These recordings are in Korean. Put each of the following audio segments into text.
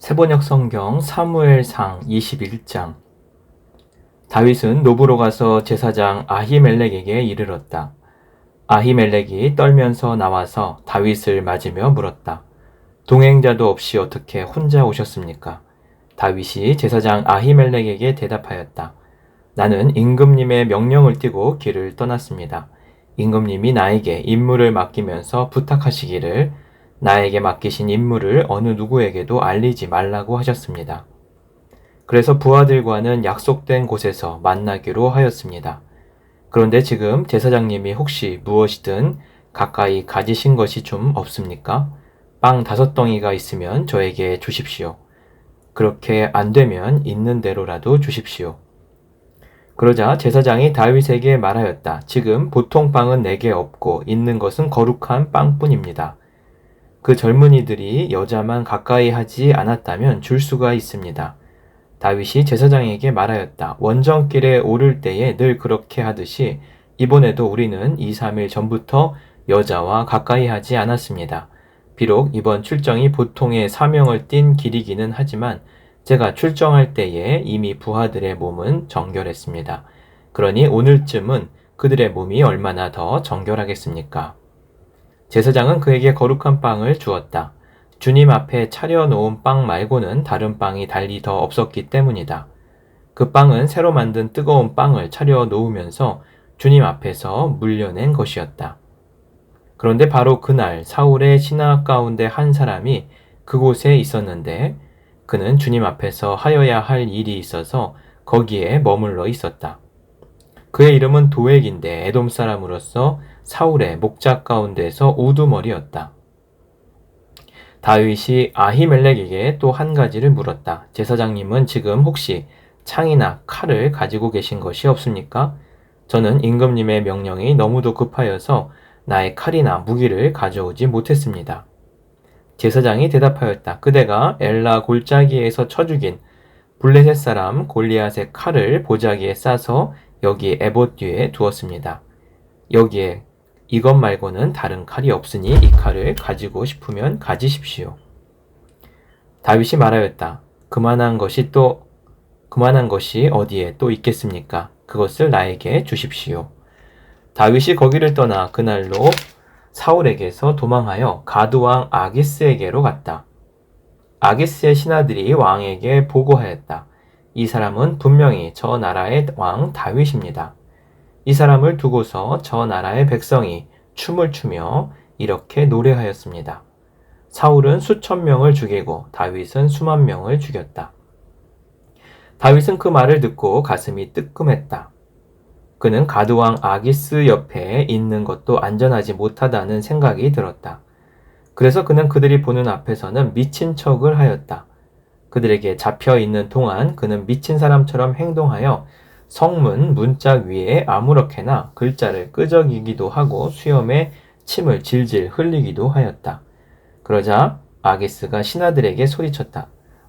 세번역 성경 사무엘상 21장. 다윗은 노브로 가서 제사장 아히멜렉에게 이르렀다. 아히멜렉이 떨면서 나와서 다윗을 맞으며 물었다. 동행자도 없이 어떻게 혼자 오셨습니까? 다윗이 제사장 아히멜렉에게 대답하였다. 나는 임금님의 명령을 띠고 길을 떠났습니다. 임금님이 나에게 임무를 맡기면서 부탁하시기를 나에게 맡기신 임무를 어느 누구에게도 알리지 말라고 하셨습니다. 그래서 부하들과는 약속된 곳에서 만나기로 하였습니다. 그런데 지금 제사장님이 혹시 무엇이든 가까이 가지신 것이 좀 없습니까? 빵 5덩이가 있으면 저에게 주십시오. 그렇게 안 되면 있는 대로라도 주십시오. 그러자 제사장이 다윗에게 말하였다. 지금 보통 빵은 내게 없고 있는 것은 거룩한 빵뿐입니다. 그 젊은이들이 여자만 가까이 하지 않았다면 줄 수가 있습니다. 다윗이 제사장에게 말하였다. 원정길에 오를 때에 늘 그렇게 하듯이 이번에도 우리는 2, 3일 전부터 여자와 가까이 하지 않았습니다. 비록 이번 출정이 보통의 사명을 띤 길이기는 하지만 제가 출정할 때에 이미 부하들의 몸은 정결했습니다. 그러니 오늘쯤은 그들의 몸이 얼마나 더 정결하겠습니까? 제사장은 그에게 거룩한 빵을 주었다. 주님 앞에 차려놓은 빵 말고는 다른 빵이 달리 더 없었기 때문이다. 그 빵은 새로 만든 뜨거운 빵을 차려놓으면서 주님 앞에서 물려낸 것이었다. 그런데 바로 그날 사울의 신하 가운데 한 사람이 그곳에 있었는데 그는 주님 앞에서 하여야 할 일이 있어서 거기에 머물러 있었다. 그의 이름은 도액인데 에돔 사람으로서 사울의 목자 가운데서 우두머리였다. 다윗이 아히멜렉에게 또 한 가지를 물었다. 제사장님은 지금 혹시 창이나 칼을 가지고 계신 것이 없습니까? 저는 임금님의 명령이 너무도 급하여서 나의 칼이나 무기를 가져오지 못했습니다. 제사장이 대답하였다. 그대가 엘라 골짜기에서 쳐 죽인 블레셋 사람 골리앗의 칼을 보자기에 싸서 여기 에봇 뒤에 두었습니다. 여기에 이것 말고는 다른 칼이 없으니 이 칼을 가지고 싶으면 가지십시오. 다윗이 말하였다. 그만한 것이 어디에 또 있겠습니까? 그것을 나에게 주십시오. 다윗이 거기를 떠나 그날로 사울에게서 도망하여 가드왕 아기스에게로 갔다. 아기스의 신하들이 왕에게 보고하였다. 이 사람은 분명히 저 나라의 왕 다윗입니다. 이 사람을 두고서 저 나라의 백성이 춤을 추며 이렇게 노래하였습니다. 사울은 수천 명을 죽이고 다윗은 수만 명을 죽였다. 다윗은 그 말을 듣고 가슴이 뜨끔했다. 그는 가드왕 아기스 옆에 있는 것도 안전하지 못하다는 생각이 들었다. 그래서 그는 그들이 보는 앞에서는 미친 척을 하였다. 그들에게 잡혀 있는 동안 그는 미친 사람처럼 행동하여 성문 문짝 위에 아무렇게나 글자를 끄적이기도 하고 수염에 침을 질질 흘리기도 하였다. 그러자 아기스가 신하들에게 소리쳤다.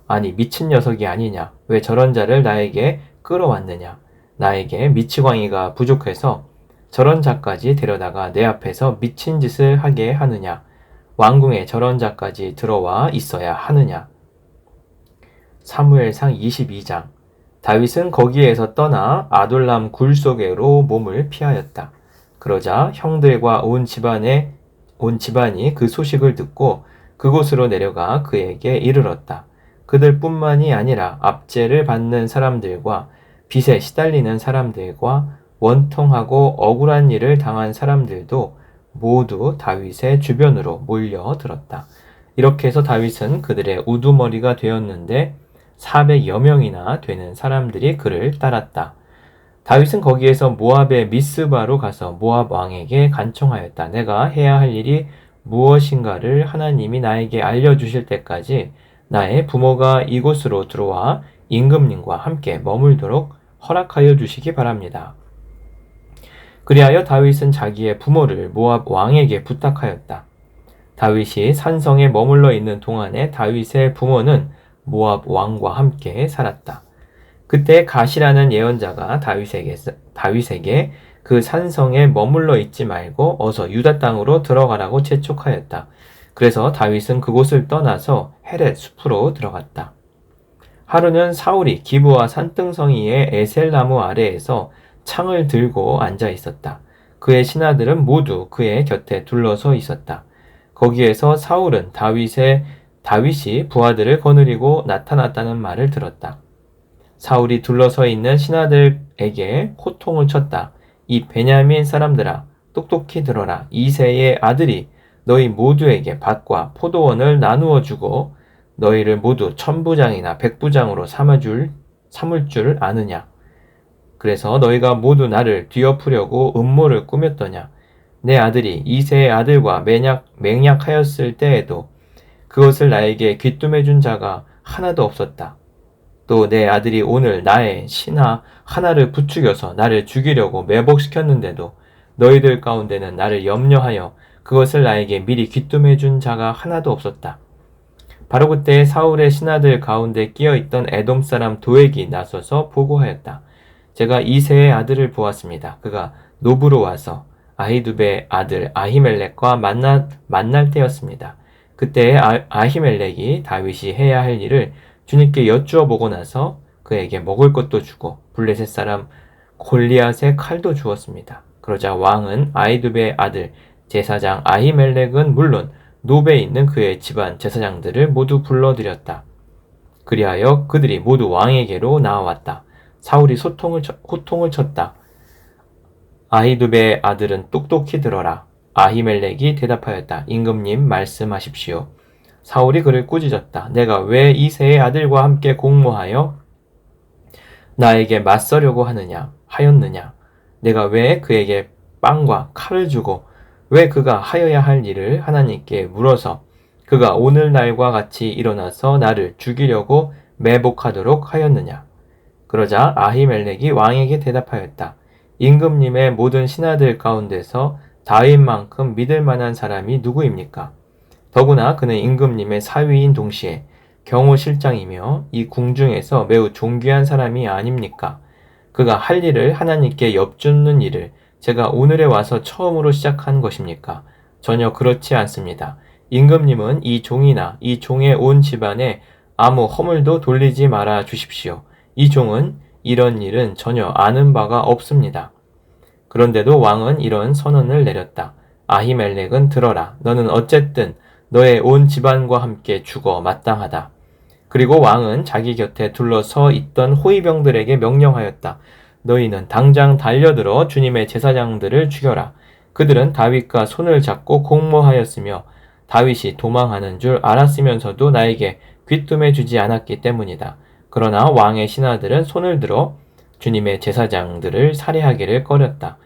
아니 미친 녀석이 아니냐? 왜 저런 자를 나에게 끌어왔느냐? 나에게 미치광이가 부족해서 저런 자까지 데려다가 내 앞에서 미친 짓을 하게 하느냐? 왕궁에 저런 자까지 들어와 있어야 하느냐? 사무엘상 22장. 다윗은 거기에서 떠나 아둘람 굴 속으로 몸을 피하였다. 그러자 형들과 온 집안이 그 소식을 듣고 그곳으로 내려가 그에게 이르렀다. 그들뿐만이 아니라 압제를 받는 사람들과 빚에 시달리는 사람들과 원통하고 억울한 일을 당한 사람들도 모두 다윗의 주변으로 몰려들었다. 이렇게 해서 다윗은 그들의 우두머리가 되었는데 400여 명이나 되는 사람들이 그를 따랐다. 다윗은 거기에서 모압의 미스바로 가서 모압 왕에게 간청하였다. 내가 해야 할 일이 무엇인가를 하나님이 나에게 알려주실 때까지 나의 부모가 이곳으로 들어와 임금님과 함께 머물도록 허락하여 주시기 바랍니다. 그리하여 다윗은 자기의 부모를 모압 왕에게 부탁하였다. 다윗이 산성에 머물러 있는 동안에 다윗의 부모는 모압 왕과 함께 살았다. 그때 갓이라는 예언자가 다윗에게 그 산성에 머물러 있지 말고 어서 유다 땅으로 들어가라고 재촉하였다. 그래서 다윗은 그곳을 떠나서 헤렛 숲으로 들어갔다. 하루는 사울이 기브와 산등성이의 에셀나무 아래에서 창을 들고 앉아 있었다. 그의 신하들은 모두 그의 곁에 둘러서 있었다. 거기에서 사울은 다윗이 부하들을 거느리고 나타났다는 말을 들었다. 사울이 둘러서 있는 신하들에게 호통을 쳤다. 이 베냐민 사람들아, 똑똑히 들어라. 이새의 아들이 너희 모두에게 밭과 포도원을 나누어 주고 너희를 모두 천부장이나 백부장으로 삼을 줄 아느냐? 그래서 너희가 모두 나를 뒤엎으려고 음모를 꾸몄더냐? 내 아들이 이새의 아들과 맹약하였을 때에도 그것을 나에게 귀뜸해 준 자가 하나도 없었다. 또 내 아들이 오늘 나의 신하 하나를 부추겨서 나를 죽이려고 매복시켰는데도 너희들 가운데는 나를 염려하여 그것을 나에게 미리 귀뜸해 준 자가 하나도 없었다. 바로 그때 사울의 신하들 가운데 끼어있던 에돔 사람 도액이 나서서 보고하였다. 제가 이새의 아들을 보았습니다. 그가 노브로 와서 아히두베의 아들 아히멜렉과 만날 때였습니다. 그때 아히멜렉이 다윗이 해야 할 일을 주님께 여쭈어 보고 나서 그에게 먹을 것도 주고 블레셋 사람 골리앗의 칼도 주었습니다. 그러자 왕은 아히두베의 아들 제사장 아히멜렉은 물론 노베에 있는 그의 집안 제사장들을 모두 불러들였다. 그리하여 그들이 모두 왕에게로 나아왔다. 사울이 호통을 쳤다. 아히두베의 아들은 똑똑히 들어라. 아히멜렉이 대답하였다. 임금님 말씀하십시오. 사울이 그를 꾸짖었다. 내가 왜 이새의 아들과 함께 공모하여 나에게 맞서려고 하였느냐? 내가 왜 그에게 빵과 칼을 주고 왜 그가 하여야 할 일을 하나님께 물어서 그가 오늘날과 같이 일어나서 나를 죽이려고 매복하도록 하였느냐? 그러자 아히멜렉이 왕에게 대답하였다. 임금님의 모든 신하들 가운데서 다윗만큼 믿을 만한 사람이 누구입니까? 더구나 그는 임금님의 사위인 동시에 경호실장이며 이 궁중에서 매우 존귀한 사람이 아닙니까? 그가 할 일을 하나님께 엽주는 일을 제가 오늘에 와서 처음으로 시작한 것입니까? 전혀 그렇지 않습니다. 임금님은 이 종이나 이 종의 온 집안에 아무 허물도 돌리지 말아 주십시오. 이 종은 이런 일은 전혀 아는 바가 없습니다. 그런데도 왕은 이런 선언을 내렸다. 아히멜렉은 들어라. 너는 어쨌든 너의 온 집안과 함께 죽어 마땅하다. 그리고 왕은 자기 곁에 둘러서 있던 호위병들에게 명령하였다. 너희는 당장 달려들어 주님의 제사장들을 죽여라. 그들은 다윗과 손을 잡고 공모하였으며 다윗이 도망하는 줄 알았으면서도 나에게 귀뜸해 주지 않았기 때문이다. 그러나 왕의 신하들은 손을 들어 주님의 제사장들을 살해하기를 꺼렸다.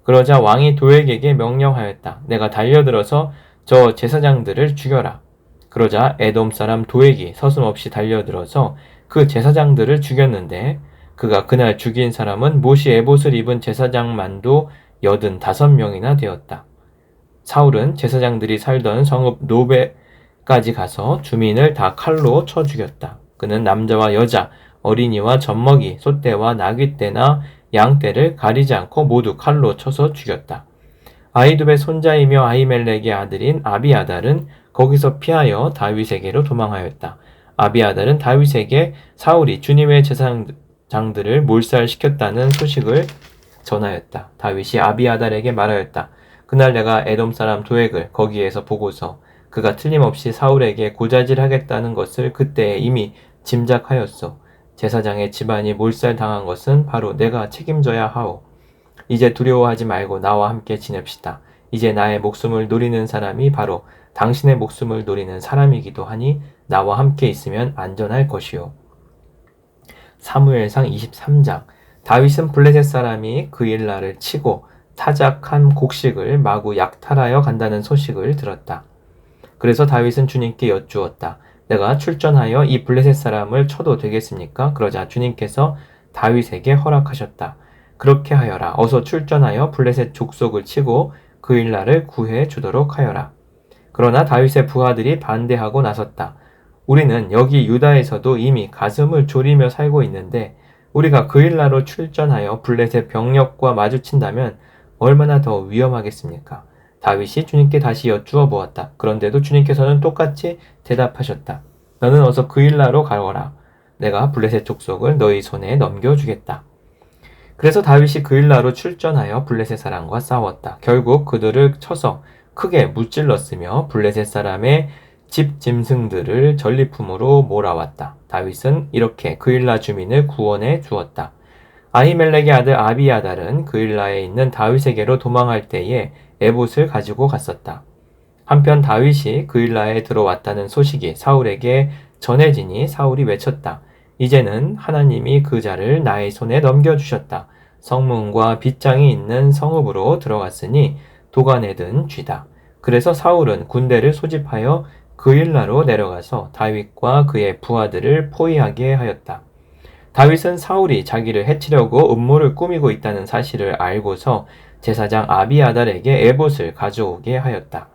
그러자 왕이 도액에게 명령하였다. 내가 달려들어서 저 제사장들을 죽여라. 그러자 에돔 사람 도액이 서슴없이 달려들어서 그 제사장들을 죽였는데 그가 그날 죽인 사람은 못이 에봇을 입은 제사장만도 85명이나 되었다. 사울은 제사장들이 살던 성읍 노베까지 가서 주민을 다 칼로 쳐 죽였다. 그는 남자와 여자, 어린이와 젖먹이, 소떼와 나귀떼나 양떼를 가리지 않고 모두 칼로 쳐서 죽였다. 아히두베 손자이며 아히멜렉의 아들인 아비아달은 거기서 피하여 다윗에게로 도망하였다. 아비아달은 다윗에게 사울이 주님의 제사장들을 몰살시켰다는 소식을 전하였다. 다윗이 아비아달에게 말하였다. 그날 내가 에돔 사람 도액을 거기에서 보고서 그가 틀림없이 사울에게 고자질하겠다는 것을 그때 이미 짐작하였소. 제사장의 집안이 몰살당한 것은 바로 내가 책임져야 하오. 이제 두려워하지 말고 나와 함께 지냅시다. 이제 나의 목숨을 노리는 사람이 바로 당신의 목숨을 노리는 사람이기도 하니 나와 함께 있으면 안전할 것이요. 사무엘상 23장. 다윗은 블레셋 사람이 그일라를 치고 타작한 곡식을 마구 약탈하여 간다는 소식을 들었다. 그래서 다윗은 주님께 여쭈었다. 내가 출전하여 이 블레셋 사람을 쳐도 되겠습니까? 그러자 주님께서 다윗에게 허락하셨다. 그렇게 하여라. 어서 출전하여 블레셋 족속을 치고 그일라를 구해 주도록 하여라. 그러나 다윗의 부하들이 반대하고 나섰다. 우리는 여기 유다에서도 이미 가슴을 졸이며 살고 있는데 우리가 그일라로 출전하여 블레셋 병력과 마주친다면 얼마나 더 위험하겠습니까? 다윗이 주님께 다시 여쭈어 보았다. 그런데도 주님께서는 똑같이 대답하셨다. 너는 어서 그일라로 가거라. 내가 블레셋 족속을 너희 손에 넘겨주겠다. 그래서 다윗이 그일라로 출전하여 블레셋 사람과 싸웠다. 결국 그들을 쳐서 크게 무찔렀으며 블레셋 사람의 집 짐승들을 전리품으로 몰아왔다. 다윗은 이렇게 그일라 주민을 구원해 주었다. 아히멜렉의 아들 아비아달은 그일라에 있는 다윗에게로 도망할 때에 에봇을 가지고 갔었다. 한편 다윗이 그일라에 들어왔다는 소식이 사울에게 전해지니 사울이 외쳤다. 이제는 하나님이 그 자를 나의 손에 넘겨주셨다. 성문과 빗장이 있는 성읍으로 들어갔으니 도간에 든 쥐다. 그래서 사울은 군대를 소집하여 그일라로 내려가서 다윗과 그의 부하들을 포위하게 하였다. 다윗은 사울이 자기를 해치려고 음모를 꾸미고 있다는 사실을 알고서 제사장 아비아달에게 에봇을 가져오게 하였다.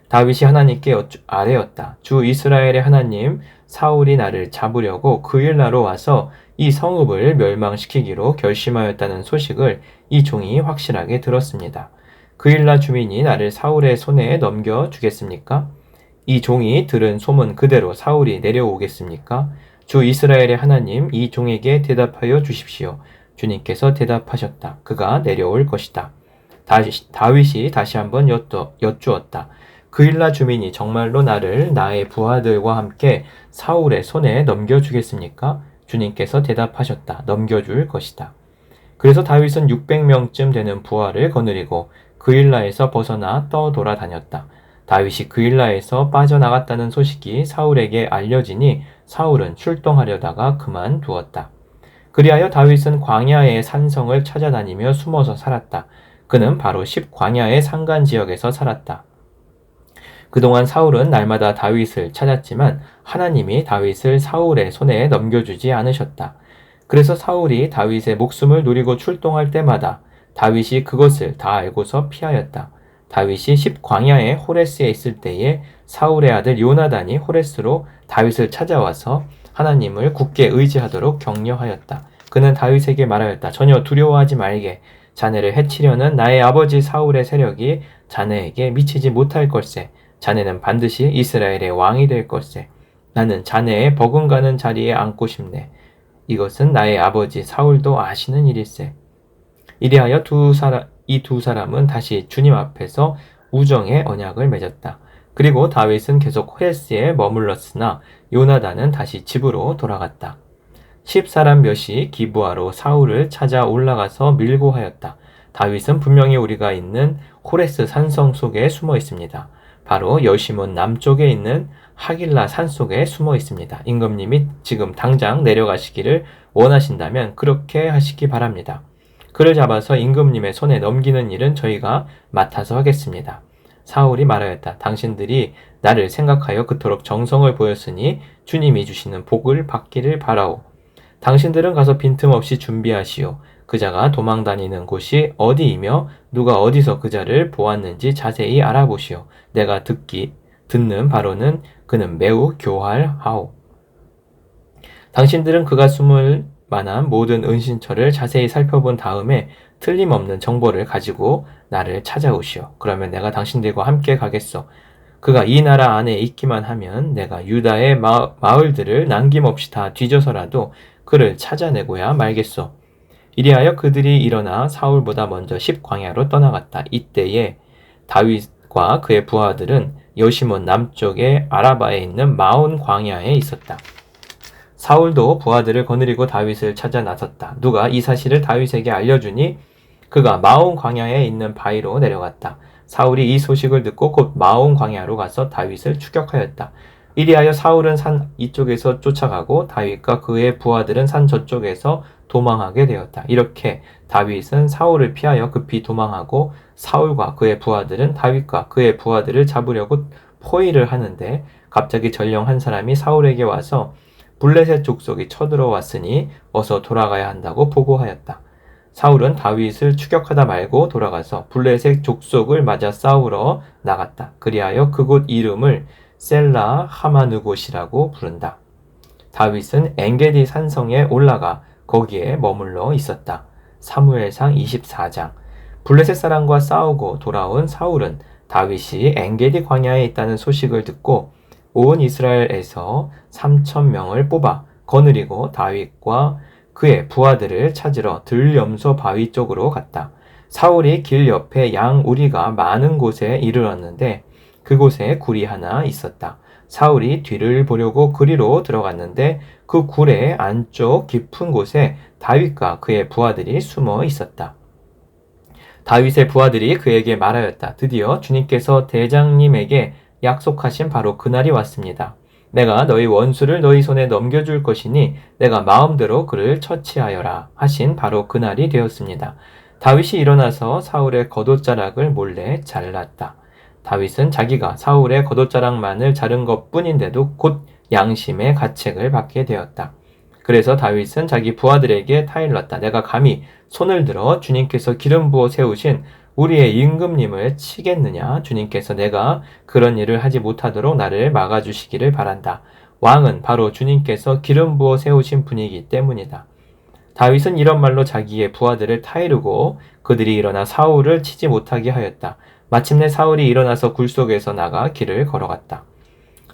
다윗이 하나님께 아뢰었다. 주 이스라엘의 하나님, 사울이 나를 잡으려고 그일라로 와서 이 성읍을 멸망시키기로 결심하였다는 소식을 이 종이 확실하게 들었습니다. 그일라 주민이 나를 사울의 손에 넘겨주겠습니까? 이 종이 들은 소문 그대로 사울이 내려오겠습니까? 주 이스라엘의 하나님, 이 종에게 대답하여 주십시오. 주님께서 대답하셨다. 그가 내려올 것이다. 다윗이 다시 한번 여쭈었다. 그일라 주민이 정말로 나를 나의 부하들과 함께 사울의 손에 넘겨주겠습니까? 주님께서 대답하셨다. 넘겨줄 것이다. 그래서 다윗은 600명쯤 되는 부하를 거느리고 그일라에서 벗어나 떠돌아다녔다. 다윗이 그일라에서 빠져나갔다는 소식이 사울에게 알려지니 사울은 출동하려다가 그만두었다. 그리하여 다윗은 광야의 산성을 찾아다니며 숨어서 살았다. 그는 바로 10광야의 산간 지역에서 살았다. 그동안 사울은 날마다 다윗을 찾았지만 하나님이 다윗을 사울의 손에 넘겨주지 않으셨다. 그래서 사울이 다윗의 목숨을 노리고 출동할 때마다 다윗이 그것을 다 알고서 피하였다. 다윗이 10광야의 호레스에 있을 때에 사울의 아들 요나단이 호레스로 다윗을 찾아와서 하나님을 굳게 의지하도록 격려하였다. 그는 다윗에게 말하였다. 전혀 두려워하지 말게. 자네를 해치려는 나의 아버지 사울의 세력이 자네에게 미치지 못할 걸세. 자네는 반드시 이스라엘의 왕이 될 걸세. 나는 자네의 버금가는 자리에 앉고 싶네. 이것은 나의 아버지 사울도 아시는 일일세. 이리하여 이 두 사람은 다시 주님 앞에서 우정의 언약을 맺었다. 그리고 다윗은 계속 호레스에 머물렀으나 요나단은 다시 집으로 돌아갔다. 10사람 몇이 기브아로 사울을 찾아 올라가서 밀고 하였다. 다윗은 분명히 우리가 있는 호레스 산성 속에 숨어 있습니다. 바로 여시몬 남쪽에 있는 하길라 산 속에 숨어 있습니다. 임금님이 지금 당장 내려가시기를 원하신다면 그렇게 하시기 바랍니다. 그를 잡아서 임금님의 손에 넘기는 일은 저희가 맡아서 하겠습니다. 사울이 말하였다. 당신들이 나를 생각하여 그토록 정성을 보였으니 주님이 주시는 복을 받기를 바라오. 당신들은 가서 빈틈없이 준비하시오. 그자가 도망다니는 곳이 어디이며 누가 어디서 그자를 보았는지 자세히 알아보시오. 내가 듣는 바로는 그는 매우 교활하오. 당신들은 그가 숨을 만한 모든 은신처를 자세히 살펴본 다음에 틀림없는 정보를 가지고 나를 찾아오시오. 그러면 내가 당신들과 함께 가겠소. 그가 이 나라 안에 있기만 하면 내가 유다의 마을들을 남김없이 다 뒤져서라도 그를 찾아내고야 말겠소. 이리하여 그들이 일어나 사울보다 먼저 10광야로 떠나갔다. 이때에 다윗과 그의 부하들은 여시몬 남쪽의 아라바에 있는 마온 광야에 있었다. 사울도 부하들을 거느리고 다윗을 찾아 나섰다. 누가 이 사실을 다윗에게 알려주니 그가 마온 광야에 있는 바위로 내려갔다. 사울이 이 소식을 듣고 곧 마온 광야로 가서 다윗을 추격하였다. 이리하여 사울은 산 이쪽에서 쫓아가고 다윗과 그의 부하들은 산 저쪽에서 도망하게 되었다. 이렇게 다윗은 사울을 피하여 급히 도망하고 사울과 그의 부하들은 다윗과 그의 부하들을 잡으려고 포위를 하는데 갑자기 전령 한 사람이 사울에게 와서 블레셋 족속이 쳐들어왔으니 어서 돌아가야 한다고 보고하였다. 사울은 다윗을 추격하다 말고 돌아가서 블레셋 족속을 맞아 싸우러 나갔다. 그리하여 그곳 이름을 셀라 하마느곳이라고 부른다. 다윗은 엔게디 산성에 올라가 거기에 머물러 있었다. 사무엘상 24장. 블레셋 사람과 싸우고 돌아온 사울은 다윗이 엔게디 광야에 있다는 소식을 듣고 온 이스라엘에서 3,000명을 뽑아 거느리고 다윗과 그의 부하들을 찾으러 들염소 바위 쪽으로 갔다. 사울이 길 옆에 양 우리가 많은 곳에 이르렀는데 그곳에 굴이 하나 있었다. 사울이 뒤를 보려고 그리로 들어갔는데 그 굴의 안쪽 깊은 곳에 다윗과 그의 부하들이 숨어 있었다. 다윗의 부하들이 그에게 말하였다. 드디어 주님께서 대장님에게 약속하신 바로 그날이 왔습니다. 내가 너희 원수를 너희 손에 넘겨줄 것이니 내가 마음대로 그를 처치하여라 하신 바로 그날이 되었습니다. 다윗이 일어나서 사울의 겉옷자락을 몰래 잘랐다. 다윗은 자기가 사울의 겉옷자락만을 자른 것뿐인데도 곧 양심의 가책을 받게 되었다. 그래서 다윗은 자기 부하들에게 타일렀다. 내가 감히 손을 들어 주님께서 기름 부어 세우신 우리의 임금님을 치겠느냐? 주님께서 내가 그런 일을 하지 못하도록 나를 막아주시기를 바란다. 왕은 바로 주님께서 기름 부어 세우신 분이기 때문이다. 다윗은 이런 말로 자기의 부하들을 타이르고 그들이 일어나 사울을 치지 못하게 하였다. 마침내 사울이 일어나서 굴 속에서 나가 길을 걸어갔다.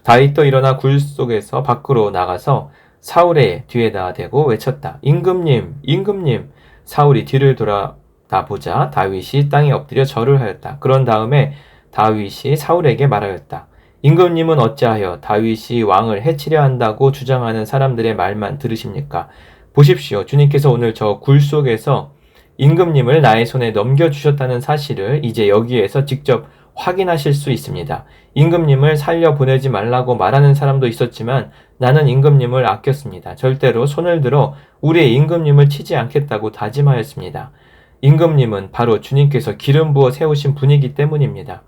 다윗도 일어나 굴 속에서 밖으로 나가서 사울의 뒤에다 대고 외쳤다. 임금님, 임금님. 사울이 뒤를 돌아보자 다윗이 땅에 엎드려 절을 하였다. 그런 다음에 다윗이 사울에게 말하였다. 임금님은 어찌하여 다윗이 왕을 해치려 한다고 주장하는 사람들의 말만 들으십니까? 보십시오. 주님께서 오늘 저 굴 속에서 임금님을 나의 손에 넘겨주셨다는 사실을 이제 여기에서 직접 확인하실 수 있습니다. 임금님을 살려 보내지 말라고 말하는 사람도 있었지만 나는 임금님을 아꼈습니다. 절대로 손을 들어 우리의 임금님을 치지 않겠다고 다짐하였습니다. 임금님은 바로 주님께서 기름 부어 세우신 분이기 때문입니다.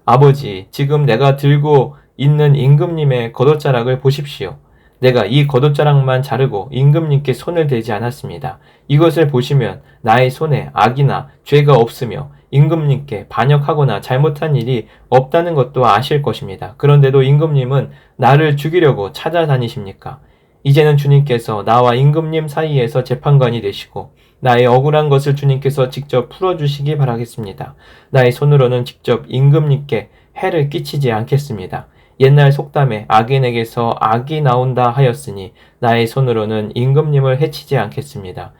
아버지, 지금 내가 들고 있는 임금님의 겉옷자락을 보십시오. 내가 이 겉옷자락만 자르고 임금님께 손을 대지 않았습니다. 이것을 보시면 나의 손에 악이나 죄가 없으며 임금님께 반역하거나 잘못한 일이 없다는 것도 아실 것입니다. 그런데도 임금님은 나를 죽이려고 찾아다니십니까? 이제는 주님께서 나와 임금님 사이에서 재판관이 되시고 나의 억울한 것을 주님께서 직접 풀어주시기 바라겠습니다. 나의 손으로는 직접 임금님께 해를 끼치지 않겠습니다. 옛날 속담에 악인에게서 악이 나온다 하였으니 나의 손으로는 임금님을 해치지 않겠습니다.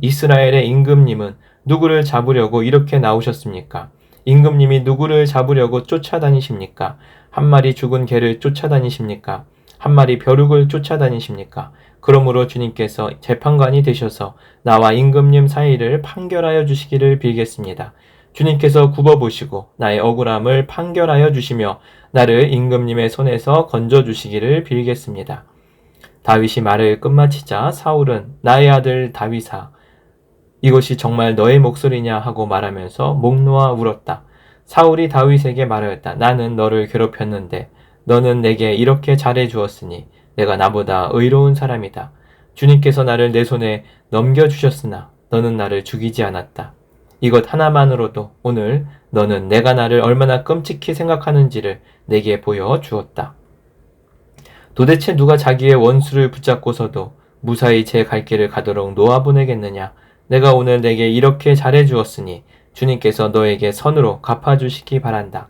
이스라엘의 임금님은 누구를 잡으려고 이렇게 나오셨습니까? 임금님이 누구를 잡으려고 쫓아다니십니까? 한 마리 죽은 개를 쫓아다니십니까? 한 마리 벼룩을 쫓아다니십니까? 그러므로 주님께서 재판관이 되셔서 나와 임금님 사이를 판결하여 주시기를 빌겠습니다. 주님께서 굽어보시고 나의 억울함을 판결하여 주시며 나를 임금님의 손에서 건져주시기를 빌겠습니다. 다윗이 말을 끝마치자 사울은 나의 아들 다윗아 이것이 정말 너의 목소리냐 하고 말하면서 목 놓아 울었다. 사울이 다윗에게 말하였다. 나는 너를 괴롭혔는데 너는 내게 이렇게 잘해 주었으니 내가 나보다 의로운 사람이다. 주님께서 나를 내 손에 넘겨주셨으나 너는 나를 죽이지 않았다. 이것 하나만으로도 오늘 너는 내가 나를 얼마나 끔찍히 생각하는지를 내게 보여주었다. 도대체 누가 자기의 원수를 붙잡고서도 무사히 제 갈 길을 가도록 놓아보내겠느냐? 내가 오늘 내게 이렇게 잘해주었으니 주님께서 너에게 선으로 갚아주시기 바란다.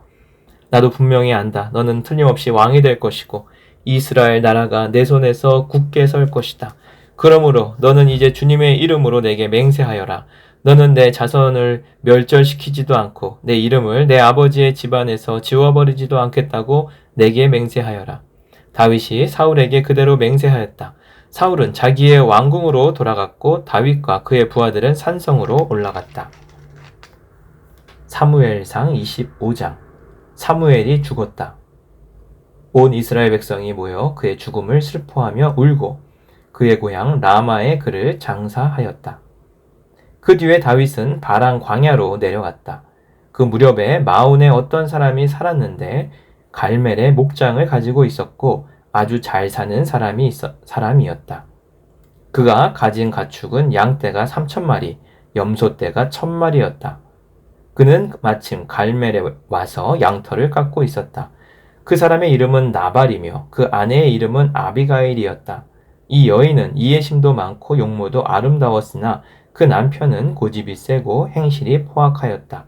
나도 분명히 안다. 너는 틀림없이 왕이 될 것이고 이스라엘 나라가 내 손에서 굳게 설 것이다. 그러므로 너는 이제 주님의 이름으로 내게 맹세하여라. 너는 내 자손을 멸절시키지도 않고 내 이름을 내 아버지의 집안에서 지워버리지도 않겠다고 내게 맹세하여라. 다윗이 사울에게 그대로 맹세하였다. 사울은 자기의 왕궁으로 돌아갔고 다윗과 그의 부하들은 산성으로 올라갔다. 사무엘상 25장. 사무엘이 죽었다. 온 이스라엘 백성이 모여 그의 죽음을 슬퍼하며 울고 그의 고향 라마에 그를 장사하였다. 그 뒤에 다윗은 바랑 광야로 내려갔다. 그 무렵에 마온에 어떤 사람이 살았는데 갈멜의 목장을 가지고 있었고 아주 잘 사는 사람이었다. 그가 가진 가축은 양떼가 3,000마리, 염소떼가 1,000마리였다. 그는 마침 갈멜에 와서 양털을 깎고 있었다. 그 사람의 이름은 나발이며 그 아내의 이름은 아비가일이었다. 이 여인은 이해심도 많고 용모도 아름다웠으나 그 남편은 고집이 세고 행실이 포악하였다.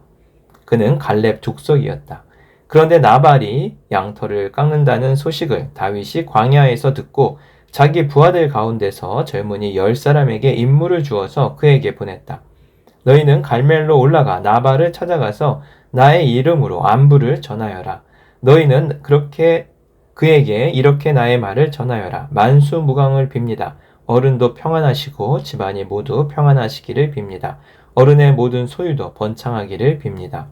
그는 갈렙 족속이었다. 그런데 나발이 양털을 깎는다는 소식을 다윗이 광야에서 듣고 자기 부하들 가운데서 젊은이 10사람에게 임무를 주어서 그에게 보냈다. 너희는 갈멜로 올라가 나발을 찾아가서 나의 이름으로 안부를 전하여라. 너희는 그에게 이렇게 나의 말을 전하여라. 만수무강을 빕니다. 어른도 평안하시고 집안이 모두 평안하시기를 빕니다. 어른의 모든 소유도 번창하기를 빕니다.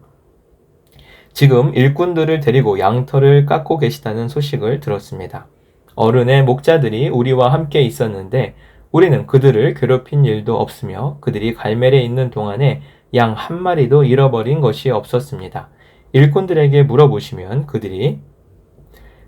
지금 일꾼들을 데리고 양털을 깎고 계시다는 소식을 들었습니다. 어른의 목자들이 우리와 함께 있었는데 우리는 그들을 괴롭힌 일도 없으며 그들이 갈멜에 있는 동안에 양 한 마리도 잃어버린 것이 없었습니다. 일꾼들에게 물어보시면 그들이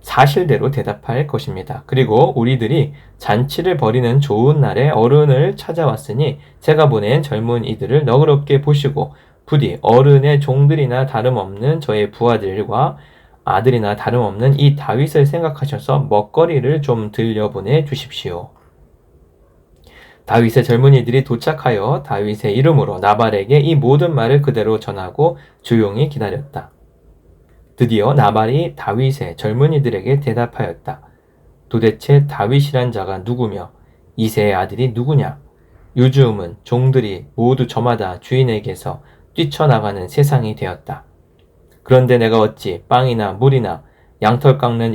사실대로 대답할 것입니다. 그리고 우리들이 잔치를 벌이는 좋은 날에 어른을 찾아왔으니 제가 보낸 젊은이들을 너그럽게 보시고 부디 어른의 종들이나 다름없는 저의 부하들과 아들이나 다름없는 이 다윗을 생각하셔서 먹거리를 좀 들려보내 주십시오. 다윗의 젊은이들이 도착하여 다윗의 이름으로 나발에게 이 모든 말을 그대로 전하고 조용히 기다렸다. 드디어 나발이 다윗의 젊은이들에게 대답하였다. 도대체 다윗이란 자가 누구며 이새의 아들이 누구냐? 요즘은 종들이 모두 저마다 주인에게서 뛰쳐나가는 세상이 되었다. 그런데 내가 어찌 빵이나 물이나 양털 깎는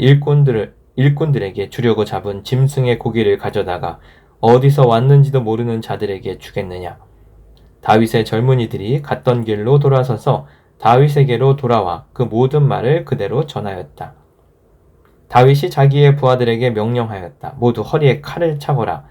일꾼들에게 주려고 잡은 짐승의 고기를 가져다가 어디서 왔는지도 모르는 자들에게 주겠느냐? 다윗의 젊은이들이 갔던 길로 돌아서서 다윗에게로 돌아와 그 모든 말을 그대로 전하였다. 다윗이 자기의 부하들에게 명령하였다. 모두 허리에 칼을 차거라.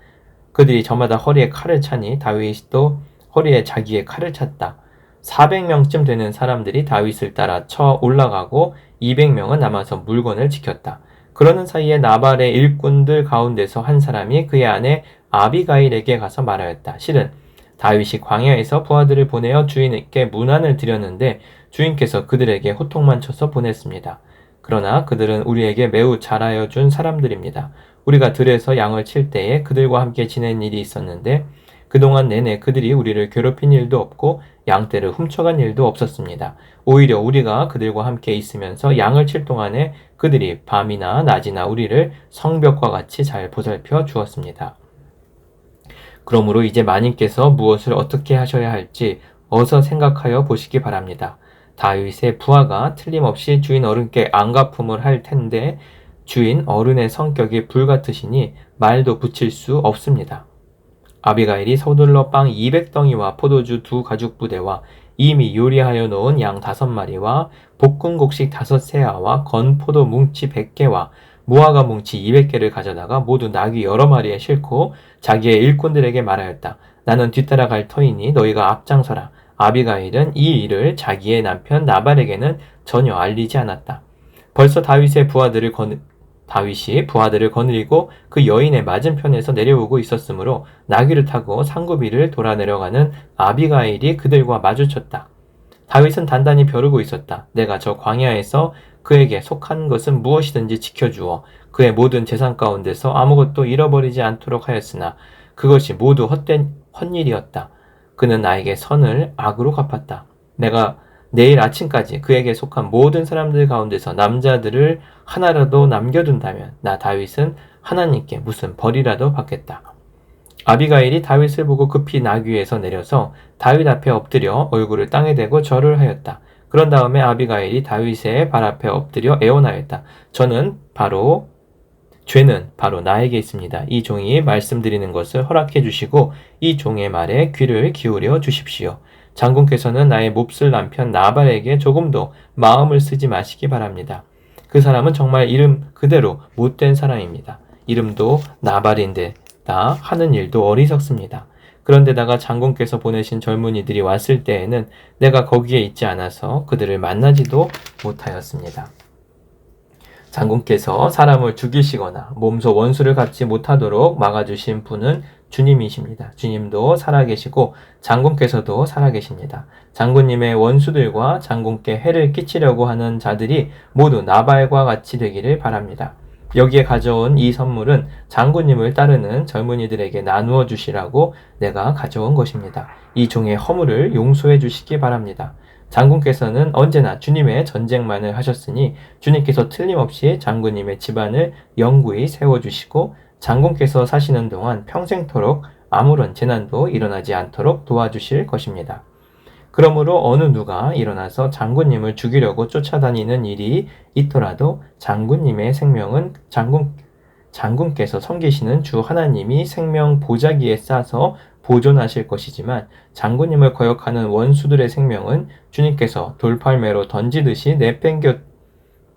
그들이 저마다 허리에 칼을 차니 다윗도 허리에 자기의 칼을 찼다. 400명쯤 되는 사람들이 다윗을 따라 쳐 올라가고 200명은 남아서 물건을 지켰다. 그러는 사이에 나발의 일꾼들 가운데서 한 사람이 그의 아내 아비가일에게 가서 말하였다. 실은 다윗이 광야에서 부하들을 보내어 주인께 문안을 드렸는데 주인께서 그들에게 호통만 쳐서 보냈습니다. 그러나 그들은 우리에게 매우 잘하여 준 사람들입니다. 우리가 들에서 양을 칠 때에 그들과 함께 지낸 일이 있었는데 그동안 내내 그들이 우리를 괴롭힌 일도 없고 양떼를 훔쳐간 일도 없었습니다. 오히려 우리가 그들과 함께 있으면서 양을 칠 동안에 그들이 밤이나 낮이나 우리를 성벽과 같이 잘 보살펴 주었습니다. 그러므로 이제 마님께서 무엇을 어떻게 하셔야 할지 어서 생각하여 보시기 바랍니다. 다윗의 부하가 틀림없이 주인 어른께 안갚음을 할 텐데 주인 어른의 성격이 불같으시니 말도 붙일 수 없습니다. 아비가일이 서둘러 빵 200덩이와 포도주 2가죽부대와 이미 요리하여 놓은 양 5마리와 볶은 곡식 5세아와 건포도 뭉치 100개와 무화과 뭉치 200개를 가져다가 모두 나귀 여러 마리에 싣고 자기의 일꾼들에게 말하였다. 나는 뒤따라갈 터이니 너희가 앞장서라. 아비가일은 이 일을 자기의 남편 나발에게는 전혀 알리지 않았다. 벌써 다윗이 부하들을 거느리고 그 여인의 맞은편에서 내려오고 있었으므로 나귀를 타고 상구 위를 돌아 내려가는 아비가일이 그들과 마주쳤다. 다윗은 단단히 벼르고 있었다. 내가 저 광야에서 그에게 속한 것은 무엇이든지 지켜주어 그의 모든 재산 가운데서 아무것도 잃어버리지 않도록 하였으나 그것이 모두 헛된 헛일이었다. 그는 나에게 선을 악으로 갚았다. 내가 내일 아침까지 그에게 속한 모든 사람들 가운데서 남자들을 하나라도 남겨둔다면 나 다윗은 하나님께 무슨 벌이라도 받겠다. 아비가일이 다윗을 보고 급히 나귀에서 내려서 다윗 앞에 엎드려 얼굴을 땅에 대고 절을 하였다. 그런 다음에 아비가일이 다윗의 발 앞에 엎드려 애원하였다. 죄는 바로 나에게 있습니다. 이 종이 말씀드리는 것을 허락해 주시고 이 종의 말에 귀를 기울여 주십시오. 장군께서는 나의 몹쓸 남편 나발에게 조금도 마음을 쓰지 마시기 바랍니다. 그 사람은 정말 이름 그대로 못된 사람입니다. 이름도 나발인데 다 하는 일도 어리석습니다. 그런데다가 장군께서 보내신 젊은이들이 왔을 때에는 내가 거기에 있지 않아서 그들을 만나지도 못하였습니다. 장군께서 사람을 죽이시거나 몸소 원수를 갚지 못하도록 막아주신 분은 주님이십니다. 주님도 살아계시고 장군께서도 살아계십니다. 장군님의 원수들과 장군께 해를 끼치려고 하는 자들이 모두 나발과 같이 되기를 바랍니다. 여기에 가져온 이 선물은 장군님을 따르는 젊은이들에게 나누어 주시라고 내가 가져온 것입니다. 이 종의 허물을 용서해 주시기 바랍니다. 장군께서는 언제나 주님의 전쟁만을 하셨으니 주님께서 틀림없이 장군님의 집안을 영구히 세워주시고 장군께서 사시는 동안 평생토록 아무런 재난도 일어나지 않도록 도와주실 것입니다. 그러므로 어느 누가 일어나서 장군님을 죽이려고 쫓아다니는 일이 있더라도 장군님의 생명은 장군께서 섬기시는 주 하나님이 생명 보자기에 싸서 보존하실 것이지만 장군님을 거역하는 원수들의 생명은 주님께서 돌팔매로 던지듯이 내팽겨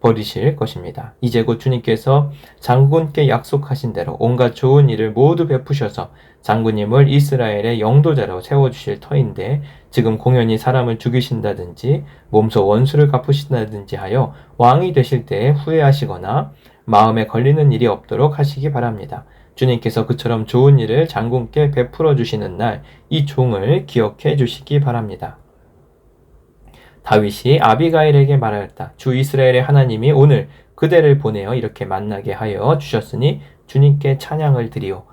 버리실 것입니다. 이제 곧 주님께서 장군께 약속하신 대로 온갖 좋은 일을 모두 베푸셔서 장군님을 이스라엘의 영도자로 세워주실 터인데 지금 공연히 사람을 죽이신다든지 몸소 원수를 갚으신다든지 하여 왕이 되실 때에 후회하시거나 마음에 걸리는 일이 없도록 하시기 바랍니다. 주님께서 그처럼 좋은 일을 장군께 베풀어 주시는 날 이 종을 기억해 주시기 바랍니다. 다윗이 아비가일에게 말하였다. 주 이스라엘의 하나님이 오늘 그대를 보내어 이렇게 만나게 하여 주셨으니 주님께 찬양을 드리오.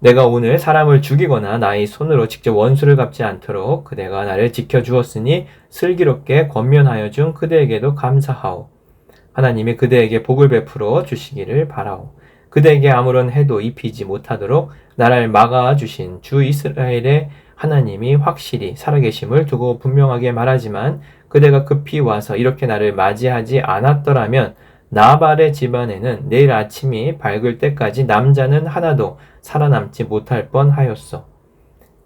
내가 오늘 사람을 죽이거나 나의 손으로 직접 원수를 갚지 않도록 그대가 나를 지켜주었으니 슬기롭게 권면하여 준 그대에게도 감사하오. 하나님이 그대에게 복을 베풀어 주시기를 바라오. 그대에게 아무런 해도 입히지 못하도록 나를 막아주신 주 이스라엘의 하나님이 확실히 살아계심을 두고 분명하게 말하지만 그대가 급히 와서 이렇게 나를 맞이하지 않았더라면 나발의 집안에는 내일 아침이 밝을 때까지 남자는 하나도 살아남지 못할 뻔하였소.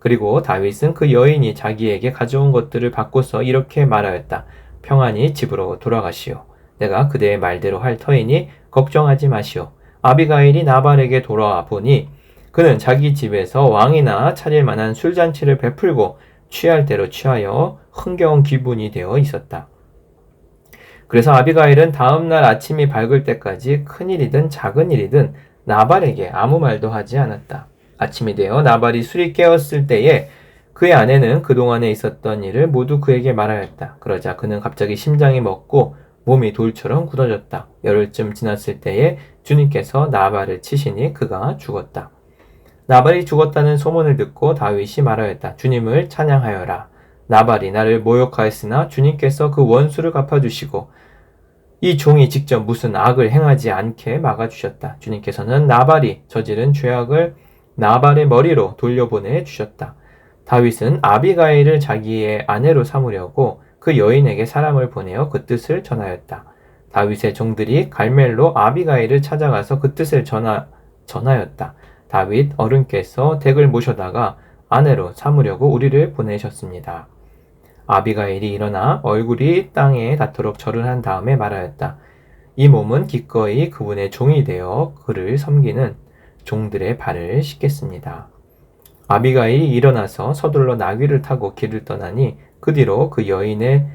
그리고 다윗은 그 여인이 자기에게 가져온 것들을 바꿔서 이렇게 말하였다. 평안히 집으로 돌아가시오. 내가 그대의 말대로 할 터이니 걱정하지 마시오. 아비가일이 나발에게 돌아와 보니 그는 자기 집에서 왕이나 차릴 만한 술잔치를 베풀고 취할 대로 취하여 흥겨운 기분이 되어 있었다. 그래서 아비가일은 다음 날 아침이 밝을 때까지 큰 일이든 작은 일이든 나발에게 아무 말도 하지 않았다. 아침이 되어 나발이 술이 깨었을 때에 그의 아내는 그동안에 있었던 일을 모두 그에게 말하였다. 그러자 그는 갑자기 심장이 멎고 몸이 돌처럼 굳어졌다. 열흘쯤 지났을 때에 주님께서 나발을 치시니 그가 죽었다. 나발이 죽었다는 소문을 듣고 다윗이 말하였다. 주님을 찬양하여라. 나발이 나를 모욕하였으나 주님께서 그 원수를 갚아주시고 이 종이 직접 무슨 악을 행하지 않게 막아주셨다. 주님께서는 나발이 저지른 죄악을 나발의 머리로 돌려보내 주셨다. 다윗은 아비가일을 자기의 아내로 삼으려고 그 여인에게 사람을 보내어 그 뜻을 전하였다. 다윗의 종들이 갈멜로 아비가일을 찾아가서 그 뜻을 전하였다. 다윗 어른께서 댁을 모셔다가 아내로 삼으려고 우리를 보내셨습니다. 아비가일이 일어나 얼굴이 땅에 닿도록 절을 한 다음에 말하였다. 이 몸은 기꺼이 그분의 종이 되어 그를 섬기는 종들의 발을 씻겠습니다. 아비가일이 일어나서 서둘러 나귀를 타고 길을 떠나니 그 뒤로 그 여인의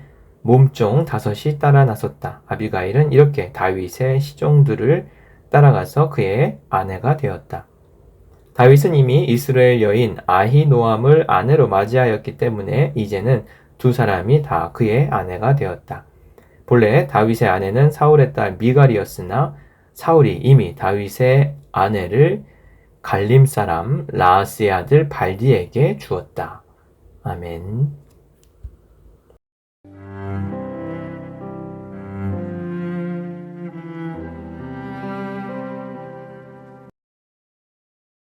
몸종 5이 따라 나섰다. 아비가일은 이렇게 다윗의 시종들을 따라가서 그의 아내가 되었다. 다윗은 이미 이스라엘 여인 아히노암을 아내로 맞이하였기 때문에 이제는 두 사람이 다 그의 아내가 되었다. 본래 다윗의 아내는 사울의 딸 미갈이었으나 사울이 이미 다윗의 아내를 갈림 사람 라스의 아들 발디에게 주었다. 아멘.